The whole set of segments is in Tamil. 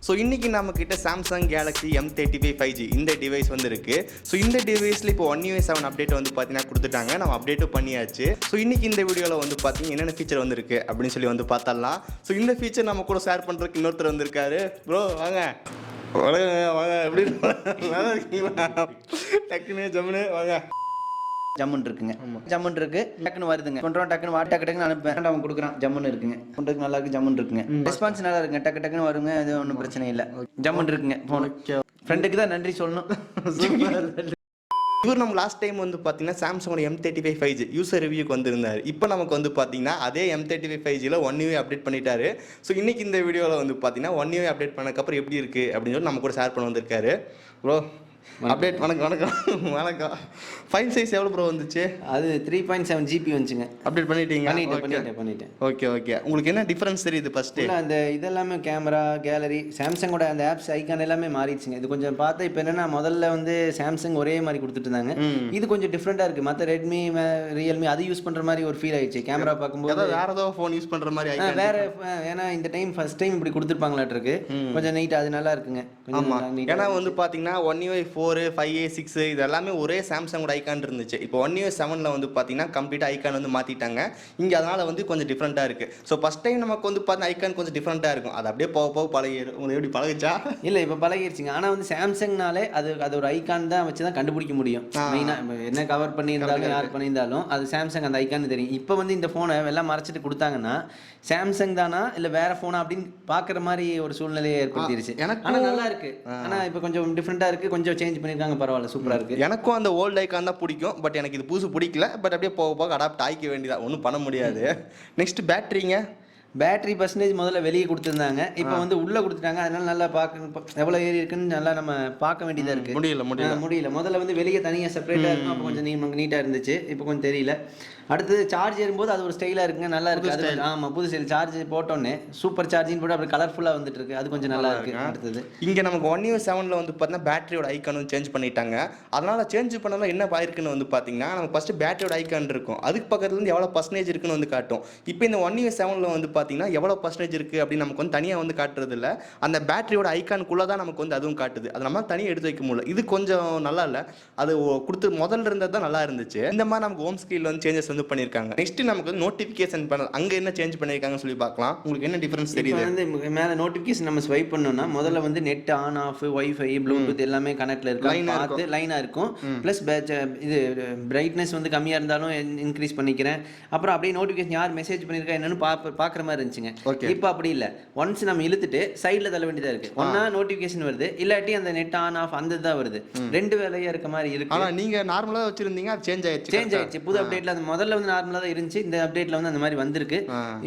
ஸோ இன்றைக்கி நம்மக்கிட்ட சாம்சங் கேலக்ஸி M35 5G இந்த டிவைஸ் வந்து இருக்குது. ஸோ இந்த டிவைஸில் இப்போ 1UI 7 அப்டேட் வந்து பார்த்தீங்கன்னா கொடுத்துட்டாங்க. நம்ம அப்டேட்டும் பண்ணியாச்சு. ஸோ இன்றைக்கி இந்த வீடியோவில் வந்து பார்த்தீங்கன்னா என்னென்ன ஃபீச்சர் வந்துருக்கு அப்படின்னு சொல்லி வந்து பார்த்தரலாம். ஸோ இந்த ஃபீச்சர் நம்ம கூட ஷேர் பண்ணுறதுக்கு இன்னொருத்தர் வந்திருக்காரு. ப்ரோ வாங்க வாங்க எப்படி நல்லா இருக்கீங்களா? டக்குன்னு ஜம்முன்னு வாங்க. ஜம்முன்னு இருக்குங்க, ஜம்முன்னு இருக்கு, டக்குன்னு வருதுங்க, கொண்டு டக்குன்னு டக்குன்னு அனுப்பேன், அவன் கொடுக்குறான், ஜம்முன்னு இருக்குங்க, கொண்டு நல்லா இருக்கு, ஜம்முன்னு இருக்குங்க, ரெஸ்பான்ஸ் நல்லா இருக்குங்க, டக்குன்னு வருங்க, அது ஒன்றும் பிரச்சனை இல்லை, ஜம்முன்னு இருக்குங்க. ஃபோன் ஃப்ரெண்டுக்கு தான் நன்றி சொல்லணும். இவர் நம்ம லாஸ்ட் டைம் வந்து பார்த்தீங்கன்னா சாம்சங்கோட M35 5G யூசர் ரிவ்யூக்கு வந்திருந்தார். இப்போ நமக்கு வந்து பார்த்தீங்கன்னா அதே M35 5Gயில் 1UI அப்டேட் பண்ணிட்டாரு. ஸோ இன்றைக்கி இந்த வீடியோவில் வந்து பார்த்தீங்கன்னா 1UI அப்டேட் பண்ணக்கப்புறம் எப்படி இருக்குது அப்படின்னு சொல்லி நம்ம கூட ஷேர் பண்ண வந்திருக்காரு. ப்ரோ அப்டேட் வணக்கம். ஃபைல் சைஸ் எவ்வளோ ப்ரோ வந்துச்சு? அது 3.7 GB வந்துச்சுங்க. அப்டேட் பண்ணிட்டீங்க? பண்ணிட்டேன். ஓகே. உங்களுக்கு என்ன டிஃபரன்ஸ் தெரியுது ஃபஸ்ட்டு? அந்த இதெல்லாமே கேமரா, கேலரி, சாம்சங்கோட அந்த ஆப்ஸ் ஐக்கான் எல்லாமே மாறிடுச்சுங்க. இது கொஞ்சம் பார்த்தா இப்போ என்னென்னா முதல்ல வந்து சாம்சங் ஒரே மாதிரி கொடுத்துட்டு இருந்தாங்க. இது கொஞ்சம் டிஃப்ரெண்ட்டாக இருக்குது. மற்ற ரெட்மி, ரியல்மி அது யூஸ் பண்ணுற மாதிரி ஒரு ஃபீல் ஆயிடுச்சு. கேமரா பார்க்கும்போது வேறு ஏதோ ஃபோன் யூஸ் பண்ணுற மாதிரி வேறு, ஏன்னா இந்த டைம் ஃபர்ஸ்ட் டைம் இப்படி கொடுத்துருப்பாங்களாட்டிருக்கு. கொஞ்சம் நீட்டாக அது நல்லா இருக்குங்க. ஏன்னா வந்து பார்த்தீங்கன்னா 1UI 4, 5A, 6 இது எல்லாமே ஒரே சாம்சங்கோட ஐக்கான் இருந்துச்சு. இப்போ 1UI 7ல் வந்து பார்த்தீங்கன்னா கம்ப்ளீட்டாக ஐக்கான் வந்து மாற்றிட்டாங்க. இங்கே அதனால் வந்து கொஞ்சம் டிஃப்ரெண்ட்டாக இருக்குது. ஸோ ஃபஸ்ட் டைம் நமக்கு வந்து பார்த்தா ஐக்கான் கொஞ்சம் டிஃப்ரெண்ட்டாக இருக்கும். அது அப்படியே போக பழகிடும். உங்களுக்கு எப்படி பழகிச்சா? இல்லை, இப்போ பழகிடுச்சிங்க. ஆனால் வந்து சாம்சங்னாலே அது ஒரு ஐக்கான் தான் வச்சு தான் கண்டுபிடிக்க முடியும். மெயினாக என்ன கவர் பண்ணியிருந்தாலும் யார் பண்ணியிருந்தாலும் அது சாம்சங் அந்த ஐக்கான் தெரியும். இப்போ வந்து இந்த ஃபோனை எல்லாம் மறைச்சிட்டு கொடுத்தாங்கன்னா சாம்சங் தானா இல்லை வேற ஃபோனா அப்படின்னு பார்க்குற மாதிரி ஒரு சூழ்நிலையை ஏற்படுத்திடுச்சு. ஆனால் நல்லா இருக்கு. ஆனால் இப்போ கொஞ்சம் டிஃப்ரெண்ட்டாக இருக்குது, கொஞ்சம் சேஞ்ச் பண்ணியிருக்காங்க, பரவாயில்ல, சூப்பராக இருக்குது. எனக்கும் அந்த ஓல்டு ஐக்கான் தான் பிடிக்கும். பட் எனக்கு இது புதுசு பிடிக்கல. பட் அப்படியே போக அடாப்ட் ஆகிக்க வேண்டியதா, ஒன்றும் பண்ண முடியாது. நெக்ஸ்ட் பேட்டரிங்க. பேட்டரி பர்சன்டேஜ் முதல்ல வெளியே கொடுத்துருந்தாங்க, இப்போ வந்து உள்ளே கொடுத்துட்டாங்க. அதனால நல்லா பார்க்க எவ்வளோ ஏறி இருக்குன்னு நல்லா நம்ம பார்க்க வேண்டியதாக இருக்குது. முடியல. முதல்ல வந்து வெளியே தனியாக செப்பரேட்டாக இருக்கும், அப்போ கொஞ்சம் நீட்டாக இருந்துச்சு. இப்போ கொஞ்சம் தெரியல. அடுத்தது சார்ஜ் ஏறும்போது அது ஒரு ஸ்டைலாக இருக்குங்க, நல்லா இருக்குது. அது ஆமாம், புது ஸ்டைல். சார்ஜ் போட்டோன்னே சூப்பர் சார்ஜிங் போட்டு அப்படி கலர்ஃபுல்லாக வந்துட்டு இருக்கு, அது கொஞ்சம் நல்லா இருக்குது. அடுத்தது இங்கே நமக்கு 1UI 7ல் வந்து பார்த்தீங்கன்னா பேட்டரியோட ஐக்கான் வந்து சேஞ்ச் பண்ணிட்டாங்க. அதனால் சேஞ்ச் பண்ணலாம் என்ன ஆயிருக்குன்னு வந்து பார்த்தீங்கன்னா நமக்கு ஃபஸ்ட்டு பேட்டரியோட ஐக்கான் இருக்கும், அதுக்கு பக்கத்துலேருந்து எவ்வளோ பர்சன்டேஜ் இருக்குன்னு வந்து காட்டும். இப்போ இந்த 1UI 7ல் வந்து பார்த்தீங்கன்னா எவ்வளோ பர்சன்டேஜ் இருக்குது அப்படின்னு நமக்கு வந்து தனியாக வந்து காட்டுறது இல்லை. அந்த பேட்டரியோட ஐக்கானுக்குள்ளே தான் நமக்கு வந்து அதுவும் காட்டுது. அது நம்ம தனியாக எடுத்து வைக்க முடியல. இது கொஞ்சம் நல்லா இல்லை. அது கொடுத்து முதல்ல இருந்தது தான் நல்லா இருந்துச்சு. இந்த மாதிரி நமக்கு ஹோம் ஸ்க்ரீனில் வந்து சேஞ்சஸ் வந்து பண்ணியிருக்காங்க. நெக்ஸ்ட் நமக்கு வந்து நோட்டிஃபிகேஷன் பேனல் அங்கே என்ன சேஞ்ச் பண்ணியிருக்காங்கன்னு சொல்லி பார்க்கலாம். உங்களுக்கு என்ன டிஃபரன்ஸ் தெரியுது? வந்து மேலே நோட்டிஃபிகேஷன் நம்ம ஸ்வைப் பண்ணோம்னா முதல்ல வந்து net on off, wifi, Bluetooth எல்லாமே கனெக்ட்ல இருக்கும், பார்த்து லைனாக இருக்கும். ப்ளஸ் இது பிரைட்னஸ் வந்து கம்மியாக இருந்தாலும் இன்க்ரீஸ் பண்ணிக்கிறேன். அப்புறம் அப்படியே நோட்டிஃபிகேஷன் யார் மெசேஜ் பண்ணியிருக்கா என்னன்னு பார்க்குற மாதிரி இருந்துச்சுங்க. இப்போ அப்படி இல்லை. ஒன்ஸ் நம்ம இழுத்துட்டு சைடில் தள்ள வேண்டியதாக இருக்கு. ஒன்னா நோட்டிஃபிகேஷன் வருது, இல்லாட்டி அந்த நெட் ஆன் ஆஃப் அந்த தான் வருது. ரெண்டு வேலையாக இருக்க மாதிரி இருக்கு. ஆனால் நீங்கள் நார்மலாக வச்சிருந்தீங்க, அது சேஞ்ச் ஆயிடுச்சு. புது அப்டேட்ல அது முதல்ல வந்து நார்மலாக தான் இருந்துச்சு. இந்த அப்டேட்ல வந்து அந்த மாதிரி வந்திருக்கு.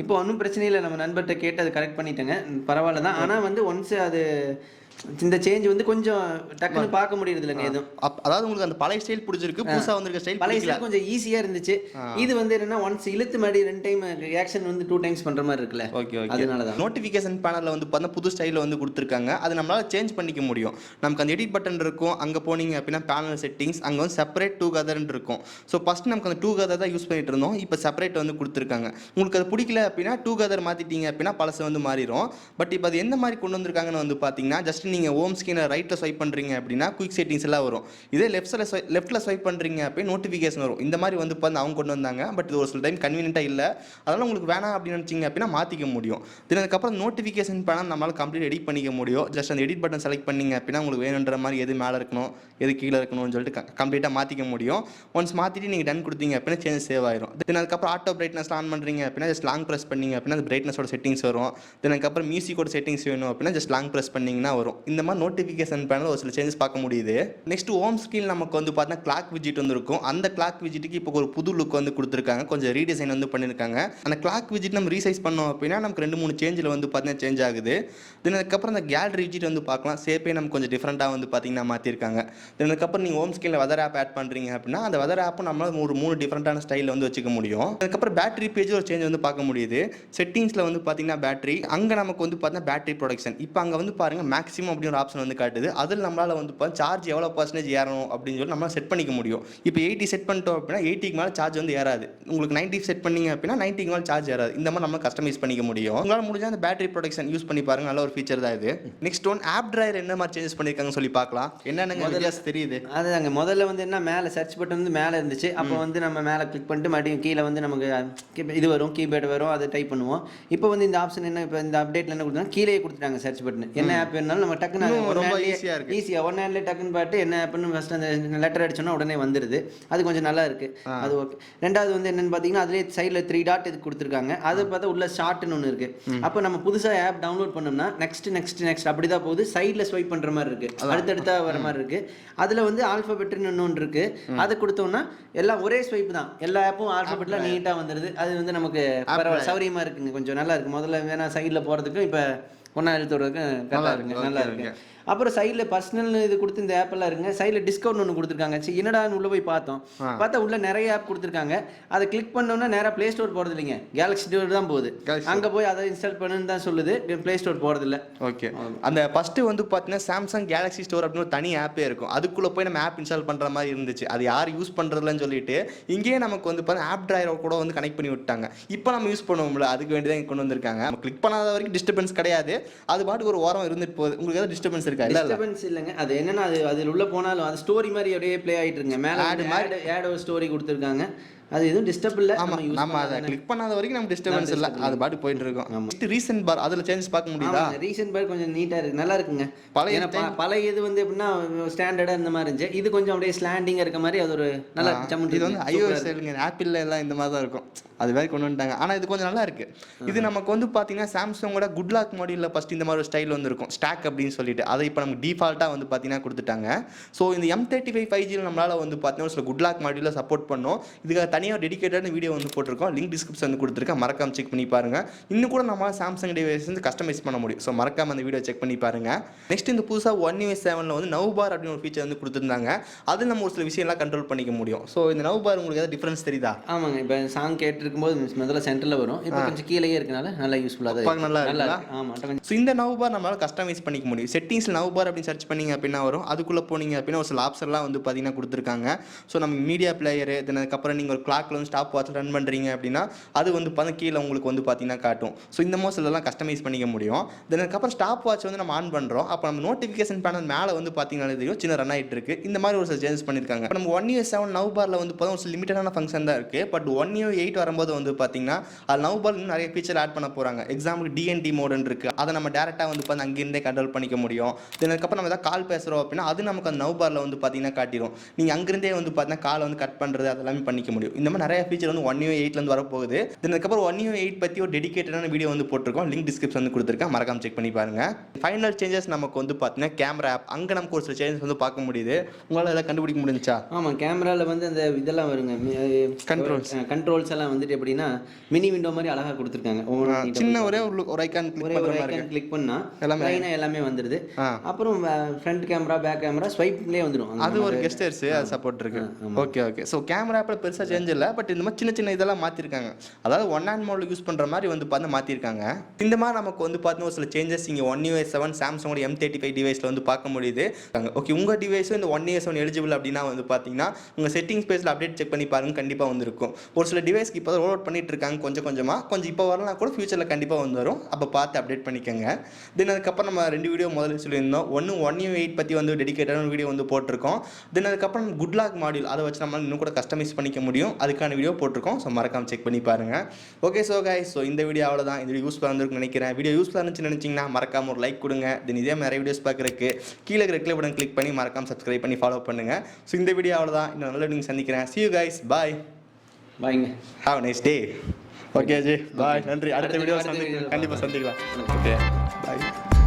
இப்போ ஒன்றும் பிரச்சனை இல்லை. நம்ம நண்பர்கிட்ட கேட்டு அதை கரெக்ட் பண்ணிட்டேங்க, பரவாயில்ல தான். ஆனால் வந்து ஒன்ஸ் அது இந்த சேஞ்ச் வந்து கொஞ்சம் டக்குன்னு பார்க்க முடியுது இல்லைங்க எதுவும். அதாவது உங்களுக்கு அந்த பழைய ஸ்டைல் பிடிச்சிருக்கு, புதுசாக வந்திருக்க ஸ்டைல் பழைய ஸ்டைல் கொஞ்சம் ஈஸியாக இருந்துச்சு. இது வந்து என்னன்னா ஒன்ஸ் இழுத்து மாதிரி 2 டைம் ஆக்ஷன் வந்து 2 டைம்ஸ் பண்ணுற மாதிரி இருக்குல்ல. ஓகே. அதனால தான் நோட்டிஃபிகேஷன் பேனலில் வந்து பார்த்தா புது ஸ்டைலில் வந்து கொடுத்துருக்காங்க. அது நம்மளால் சேஞ்ச் பண்ணிக்க முடியும். நமக்கு அந்த எடிட் பட்டன் இருக்கும், அங்கே போனீங்க அப்படின்னா பேனல் செட்டிங்ஸ், அங்கே வந்து செப்பரேட் டூகெதர்னு இருக்கும். ஸோ ஃபஸ்ட் நமக்கு அந்த டூகெதர் தான் யூஸ் பண்ணிட்டு இருந்தோம், இப்போ செப்பரேட் வந்து கொடுத்துருக்காங்க. உங்களுக்கு அது பிடிக்கல அப்படின்னா டூகெதர் மாற்றிட்டீங்க அப்படின்னா பழசு வந்து மாறிடும். பட் இப்போ அது எந்த மாதிரி கொண்டு வந்திருக்காங்கன்னு வந்து பார்த்தீங்கன்னா ஜஸ்ட் நீங்கள் ஹோம் ஸ்க்ரீனை ரைட்டில் ஸ்வைப் பண்ணுறீங்க அப்படின்னா குயிக் செட்டிங்ஸ் எல்லாம் வரும். இதே லெஃப்ட்டில் ஸ்வைப் பண்ணுறீங்க அப்படின்னா நோட்டிஃபிகேஷன் வரும். இந்த மாதிரி வந்து பார்த்து அவங்க கொண்டு வந்தாங்க. பட் இது ஒரு சில டைம் கன்வீனியன்ட்டாக இல்லை. அதனால் உங்களுக்கு வேணாம் அப்படின்னு நினச்சிங்க அப்படின்னா மாற்றிக்க முடியும். அதுக்கப்புறம் நோட்டிஃபிகேஷன் பேனல் நம்மளால் கம்ப்ளீட் எடிட் பண்ணிக்க முடியும். ஜஸ்ட் அந்த எடிட் பட்டன் செலக்ட் பண்ணிங்க அப்படின்னா உங்களுக்கு வேணுன்ற மாதிரி எது மேலே இருக்கணும், எது கீழே இருக்கணும்னு சொல்லிட்டு கம்ப்ளீட்டாக மாற்றிக்க முடியும். ஒன்ஸ் மாற்றிட்டு நீங்கள் டன் கொடுத்தீங்க அப்படின்னா சேஞ்ச் சேவ் ஆயிரும். அதுக்கப்புறம் ஆட்டோ பிரைட்னஸ் ஆன் பண்ணுறீங்க அப்படின்னா ஜஸ்ட் லாங் ப்ரெஸ் பண்ணிங்க அப்படின்னா அது பிரைட்னஸோட செட்டிங்ஸ் வரும். அதுக்கப்புறம் மியூசிக்கோட செட்டிங்ஸ் வேணும் அப்படின்னா ஜஸ்ட் லாங் ப்ரெஸ் பண்ணிங்கன்னா வரும். இந்த மாதிரி நோட்டிஃபிகேஷன் பேனல் ஒரு சில சேஞ்சஸ் பார்க்க முடியுது. நெக்ஸ்ட் ஹோம் ஸ்க்ரீன் நமக்கு வந்து பார்த்தீங்கன்னா கிளாக் விஜிட் வந்து இருக்கும். அந்த கிளாக் விஜிட்டுக்கு இப்போ ஒரு புது லுக் வந்து கொடுத்துருக்காங்க, கொஞ்சம் ரீடிசைன் வந்து பண்ணியிருக்காங்க. அந்த கிளாக் விஜிட் நம்ம ரீசைஸ் பண்ணோம் அப்படின்னா நமக்கு 2-3 சேஞ்சில் வந்து பார்த்தீங்கன்னா சேஞ்ச் ஆகுது. அதுக்கப்புறம் அந்த கேலரி விஜிட் வந்து பார்க்கலாம், ஷேப்பே நமக்கு கொஞ்சம் டிஃப்ரெண்ட்டாக வந்து பார்த்தீங்கன்னா மாற்றிருக்காங்க. அதுக்கப்புறம் நீங்கள் ஹோம் ஸ்க்ரீனில் வெதர் ஆப் ஆட் பண்ணுறீங்க அப்படின்னா அந்த வெதர் ஆப்பும் நம்மளால் ஒரு 3 டிஃப்ரெண்ட்டான ஸ்டைலில் வந்து வச்சுக்க முடியும். அதுக்கப்புறம் பேட்டரி பேஜ் ஒரு சேஞ்ச் வந்து பார்க்க முடியுது. செட்டிங்ஸில் வந்து பார்த்தீங்கன்னா பேட்டரி, அங்கே நமக்கு வந்து பார்த்தீங்கன்னா பேட்டரி ப்ரொடக்ஷன் இப்போ அங்கே வந்து பாருங்கள் மேக்ஸிமம் டைம் அப்படின்னு ஒரு ஆப்ஷன் வந்து காட்டுது. அதில் நம்மளால் வந்து சார்ஜ் எவ்வளோ பர்சன்டேஜ் ஏறணும் அப்படின்னு சொல்லி நம்மளால் செட் பண்ணிக்க முடியும். இப்போ 80 செட் பண்ணிட்டோம் அப்படின்னா 80க்கு மேலே சார்ஜ் வந்து ஏறாது. உங்களுக்கு 90 செட் பண்ணீங்க அப்படின்னா 90க்கு மேலே சார்ஜ் ஏறாது. இந்த மாதிரி நம்ம கஸ்டமைஸ் பண்ணிக்க முடியும். உங்களால் முடிஞ்சால் அந்த பேட்டரி ப்ரொடெக்ஷன் யூஸ் பண்ணி பாருங்க, நல்ல ஒரு ஃபீச்சர் தான் இது. நெக்ஸ்ட் ஒன் ஆப் டிரைவர் என்ன மாதிரி சேஞ்சஸ் பண்ணியிருக்காங்கன்னு சொல்லி பார்க்கலாம். என்னென்ன வித்தியாசம் தெரியுது? அதுதாங்க முதல்ல வந்து என்ன மேலே சர்ச் பட்டன் வந்து மேலே இருந்துச்சு. அப்போ வந்து நம்ம மேலே கிளிக் பண்ணிட்டு மறுபடியும் கீழே வந்து நமக்கு இது வரும், கீபேர்டு வரும், அதை டைப் பண்ணுவோம். இப்போ வந்து இந்த ஆப்ஷன் என்ன, இப்போ இந்த அப்டேட்டில் என்ன கொடுத்தாங்க, கீழே கொடுத்துட்டாங்க சர்ச் பட்டன். என்ன ஆப் வேணாலும் நம்ம டக்குன்னு ரொம்ப ஈஸியாக ஒன் ஹேண்ட்லேயே டக்குன்னு பாட்டு என்ன ஆப்னு ஃபஸ்ட் அந்த லெட்டர் அடிச்சோன்னா உடனே வந்துடுது. அது கொஞ்சம் நல்லா இருக்கு, அது ஓகே. ரெண்டாவது வந்து என்னன்னு பார்த்தீங்கன்னா அதுலேயே சைடில் 3 டாட் இது கொடுத்துருக்காங்க. அது பார்த்தா உள்ள ஷார்ட்னு ஒன்று இருக்கு. அப்போ நம்ம புதுசாக ஆப் டவுன்லோட் பண்ணோம்னா நெக்ஸ்ட் அப்படி தான் போகுது. சைடில் ஸ்வைப் பண்ணுற மாதிரி இருக்கு, அடுத்தடுத்தா வர மாதிரி இருக்கு. அதில் வந்து ஆல்ஃபபெட்னு ஒன்று இருக்கு. அதை கொடுத்தோம்னா எல்லாம் ஒரே ஸ்வைப் தான், எல்லா ஆப்பும் ஆல்ஃபபெட்டில் நீட்டாக வந்துடுது. அது வந்து நமக்கு பரவாயில்ல, சௌரியமாக இருக்குங்க, கொஞ்சம் நல்லா இருக்கு. முதல்ல வேணா சைடில் போகிறதுக்கும் இப்போ ஒன்றா எழுத்துறதுக்கு கரெக்டாக இருக்குங்க, நல்லா இருக்கு. அப்புறம் சைடில் பர்சனல்னு இது கொடுத்து இந்த ஆப்பெல்லாம் இருக்குங்க. சைடில் டிஸ்கவுண்ட் ஒன்று கொடுத்துருக்காங்க. சரி என்னடான்னு உள்ளே போய் பார்த்தா உள்ள நிறைய ஆப் கொடுத்துருக்காங்க. அதை கிளிக் பண்ணோன்னா நேராக ப்ளே ஸ்டோர் போகிறது இல்லைங்க, கேலக்ஸி ஸ்டோர் தான் போகுது. அங்கே போய் அதை இன்ஸ்டால் பண்ணுன்னு தான் சொல்லுது, ப்ளே ஸ்டோர் போகிறது இல்லை. ஓகே, அந்த ஃபஸ்ட்டு வந்து பார்த்தீங்கன்னா சாம்சங் கேலக்ஸி ஸ்டோர் அப்படின்னு ஒரு தனி ஆப்பே இருக்கும். அதுக்குள்ளே போய் நம்ம ஆப் இன்ஸ்டால் பண்ணுற மாதிரி இருந்துச்சு. அது யார் யூஸ் பண்ணுறதுலன்னு சொல்லிட்டு இங்கேயே நமக்கு வந்து பார்த்தீங்கன்னா ஆப் டிரைவர் கூட வந்து கனெக்ட் பண்ணி விட்டாங்க. இப்போ நம்ம யூஸ் பண்ணுவோம்ல, அதுக்கு வேண்டி தான் கொண்டு வந்திருக்காங்க. நம்ம கிளிக் பண்ணாத வரைக்கும் டிஸ்டர்பன்ஸ் கிடையாது. அது பாட்டுக்கு ஒரு ஓரம் இருந்துட்டு போகுது. உங்களுக்கு ஏதாவது டிஸ்டர்பன்ஸ் இருக்கா? டிஸ்டர்பன்ஸ் இல்லைங்க. அது என்னன்னா அது அதில் உள்ள போனாலும் அது ஸ்டோரி மாதிரி அப்படியே ப்ளே ஆகிட்டு இருக்குங்க. மேலே ஆட் ஒரு ஸ்டோரி கொடுத்துருக்காங்க. அது எதுவும் டிஸ்டர்ப் இல்லை. நம்ம அதை கிளிக் பண்ணாத வரைக்கும் நம்ம டிஸ்டர்பன்ஸ் இல்லை, அது பாட்டு போயிட்டு இருக்கோம். ரீசன்ட் பார் அதில் சேஞ்சஸ் பார்க்க முடியுதா? ரீசன்ட் பார் கொஞ்சம் நீட்டாக இருக்கு, நல்லா இருக்குங்க. பழைய இது வந்து எப்படின்னா ஸ்டாண்டர்டாக இந்த மாதிரி இருந்துச்சு. இது கொஞ்சம் அப்படியே ஸ்லாண்டிங்காக இருக்க மாதிரி அது ஒரு நல்லா சம்மன். இது வந்து iOS ஆப்பிள் எல்லாம் இந்த மாதிரி தான் இருக்கும், அது மாதிரி கொண்டு வந்துட்டாங்க. ஆனால் இது கொஞ்சம் நல்லா இருக்கு. இது நமக்கு வந்து பார்த்தீங்கன்னா சாம்சங்கோட குட் லாக் மாடியூலில் ஃபஸ்ட் இந்த மாதிரி ஒரு ஸ்டைல் வந்து இருக்கும், ஸ்டாக் அப்படின்னு சொல்லிட்டு. அதை இப்போ நமக்கு டிஃபால்ட்டாக வந்து பார்த்தீங்கன்னா கொடுத்துட்டாங்க. ஸோ இந்த M35 5G நம்மளால் வந்து பார்த்தீங்கன்னா சில குட் லாக் மாடியூலில் சப்போர்ட் பண்ணோம். இதுக்காக தனியாக டெடிகேட்டடான வீடியோ வந்து போட்டிருக்கோம், லிங்க் டிஸ்கிரிப்ஷன் வந்து கொடுத்துருக்கேன், மறக்காம செக் பண்ணி பாருங்க. இன்னும் கூட நம்ம சாம்சங் டிவைஸ் வந்து கஸ்டமைஸ் பண்ண முடியும். ஸோ மறக்காம அந்த வீடியோ செக் பண்ணி பாருங்க. நெக்ஸ்ட் இந்த புதுசாக One UI 7ல் வந்து நவ் பார் அப்படின்னு ஒரு ஃபீச்சர் வந்து கொடுத்துருந்தாங்க. அது நம்ம ஒரு சில விஷயம்லாம் கண்ட்ரோல் பண்ணிக்க முடியும். ஸோ இந்த நவ் பார் உங்களுக்கு ஏதாவது டிஃபரன்ஸ் தெரியுதா? ஆமாங்க, இப்போ சாங் கேட்டிருக்கும் போது முதல்ல சென்டரில் வரும், இப்போ கொஞ்சம் கீழே இருக்கனால நல்லா யூஸ்ஃபுல்லாக தான் நல்லா. ஆமாம், ஸோ இந்த நவ் பார் நம்மளால கஸ்டமைஸ் பண்ணிக்க முடியும். செட்டிங்ஸில் நவ் பார் அப்படின்னு சர்ச் பண்ணிங்க அப்படின்னா வரும். அதுக்குள்ளே போனீங்க அப்படின்னா ஒரு சில ஆப்ஷன்லாம் வந்து பார்த்தீங்கன்னா கொடுத்துருக்காங்க. ஸோ நம்ம மீடியா பிளேயரு, தென் அதுக்கப்புறம் நீங்கள் ஒரு கிளாக்ல வந்து ஸ்டாப் வாட்ச் ரன் பண்ணுறீங்க அப்படின்னா அது வந்து கீழே உங்களுக்கு வந்து பார்த்தீங்கன்னா காட்டும். ஸோ இந்த மாதிரி சிலலாம் கஸ்டமைஸ் பண்ணிக்க முடியும். தென் அதுக்கப்புறம் ஸ்டாப் வாட்ச் வந்து நம்ம ஆன் பண்ணுறோம், அப்போ நம்ம நோட்டிஃபிகேஷன் பேனல் மேலே வந்து பார்த்தீங்கன்னா தெரியும் சின்ன ரன் ஆகிட்டு இருக்கு. இந்த மாதிரி ஒரு சில சேஞ்சஸ் பண்ணியிருக்காங்க. இப்போ நம்ம One UI 7 நவ் பாரில் வந்து ஒரு சில லிமிட்டடான ஃபங்க்ஷன் தான் இருக்குது. பட் One UI 8 வரும்போது வந்து பார்த்தீங்கன்னா அது நவ் பார் நிறைய ஃபீச்சர் ஆட் பண்ண போகிறாங்க. எக்ஸாம்பிள் DND மோடுன்னு இருக்குது, அதை நம்ம டேரெக்டாக வந்து அங்கேருந்தே கண்ட்ரோல் பண்ணிக்க முடியும். தென் அதுக்கப்புறம் நம்ம ஏதாவது கால் பேசுகிறோம் அப்படின்னா அது நமக்கு அந்த நவ் பாரில் வந்து பார்த்தீங்கன்னா காட்டிடும். நீங்கள் அங்கேருந்தே வந்து பார்த்தீங்கன்னா கால் வந்து கட் பண்ணுறது அதெல்லாமே பண்ணிக்க முடியும். இந்த மாதிரி நிறைய ஃபீச்சர் வந்து One UI 8லேருந்து வரப்போகுது. தென் அதுக்கப்புறம் One UI 8 பற்றி ஒரு டெடிகேட்டடான வீடியோ வந்து போட்டிருக்கோம், லிங்க் டிஸ்கிரிப்ஷன் வந்து கொடுத்துருக்கேன், மறக்காம செக் பண்ணி பாருங்க. ஃபைனல் சேஞ்சஸ் நமக்கு வந்து பார்த்தீங்கன்னா கேமரா ஆப், அங்கே நமக்கு ஒரு சில சேஞ்சஸ் வந்து பார்க்க முடியுது. உங்களால் எதாவது கண்டுபிடிக்க முடிஞ்சா? ஆமாம், கேமராவில் வந்து அந்த இதெல்லாம் வருங்க, கண்ட்ரோல்ஸ் எல்லாம் வந்துட்டு எப்படின்னா மினி விண்டோ மாதிரி அழகாக கொடுத்துருக்காங்க. சின்ன ஒரே ஒரு ஐகான் கிளிக் பண்ணால் எல்லாமே வந்துடுது. அப்புறம் ஃப்ரண்ட் கேமரா, பேக் கேமரா ஸ்வைப்லேயே வந்துடும். அது ஒரு கெஸ்டர்ஸ் அது சப்போர்ட் இருக்கு. Okay okay. ஸோ கேமரா ஆப்பில் பெருசாக சேஞ்ச் இல்லை, பட் இந்த மாதிரி சின்ன சின்ன இதெல்லாம் மாற்றிருக்காங்க. அதாவது ஒன் ஹேண்ட் மோடில் யூஸ் பண்ணுற மாதிரி வந்து பார்த்து மாற்றிருக்காங்க. இந்த மாதிரி நமக்கு வந்து பார்த்தீங்கன்னா ஒரு சில சேஞ்சஸ் இங்கே One UI 7 சாம்சங்கோட M35 டிவைஸில் வந்து பார்க்க முடியுது. ஓகே, உங்கள் டிவைஸும் இந்த One UI 7 எலிஜிபிள் அப்படின்னா வந்து பார்த்தீங்கன்னா உங்கள் செட்டிங் ஸ்பேஸில் அப்டேட் செக் பண்ணி பாருங்க, கண்டிப்பாக வந்துருக்கும். ஒரு சில டிவைஸ்க்கு இப்போ ரோல் அவுட் பண்ணிட்டு இருக்காங்க கொஞ்சம் கொஞ்சமாக, கொஞ்சம் இப்போ வரலாம் கூட ஃபியூச்சரில் கண்டிப்பாக வந்து வரும், அப்போ பார்த்து அப்டேட் பண்ணிக்கோங்க. தென் அதுக்கப்புறம் நம்ம 2 வீடியோ முதல்ல சொல்லியிருந்தோம். One UI 8 பற்றி வந்து டெடிகேட்டடான வீடியோ வந்து போட்டிருக்கோம். தென் அதுக்கப்புறம் குட் லாக் மாடியூல், அதை வச்சு நம்ம இன்னும் கூட கஸ்டமைஸ் பண்ணிக்க முடியும், அதுக்கான வீடியோ போட்டிருக்கோம். ஸோ மறக்காம செக் பண்ணி பாருங்க. ஓகே, ஸோ கைஸ், ஸோ இந்த வீடியோ அவ்வளோதான். இந்த வீடியோ யூஸ்ஃபுல்லாக இருந்திருக்குன்னு நினைக்கிறேன். வீடியோ யூஸ்ஃபுல்லாக இருந்துச்சுன்னு நினச்சிங்கன்னா மறக்காம ஒரு லைக் கொடுங்க. தென் இதே நிறைய வீடியோஸ் பார்க்குறதுக்கு கீழே இருக்கிற பட்டன் கிளிக் பண்ணி மறக்காம சப்ஸ்கிரைப் பண்ணி ஃபாலோ பண்ணுங்க. ஸோ இந்த வீடியோ அவ்வளோதான். இன்னும் நல்ல நீங்கள் சந்திக்கிறேன். See you guys, bye. பாய்ங்க, have a nice day. Okay ஜி, பாய், நன்றி. அடுத்த வீடியோ கண்டிப்பாக சந்திக்கலாம். ஓகே, பாய்.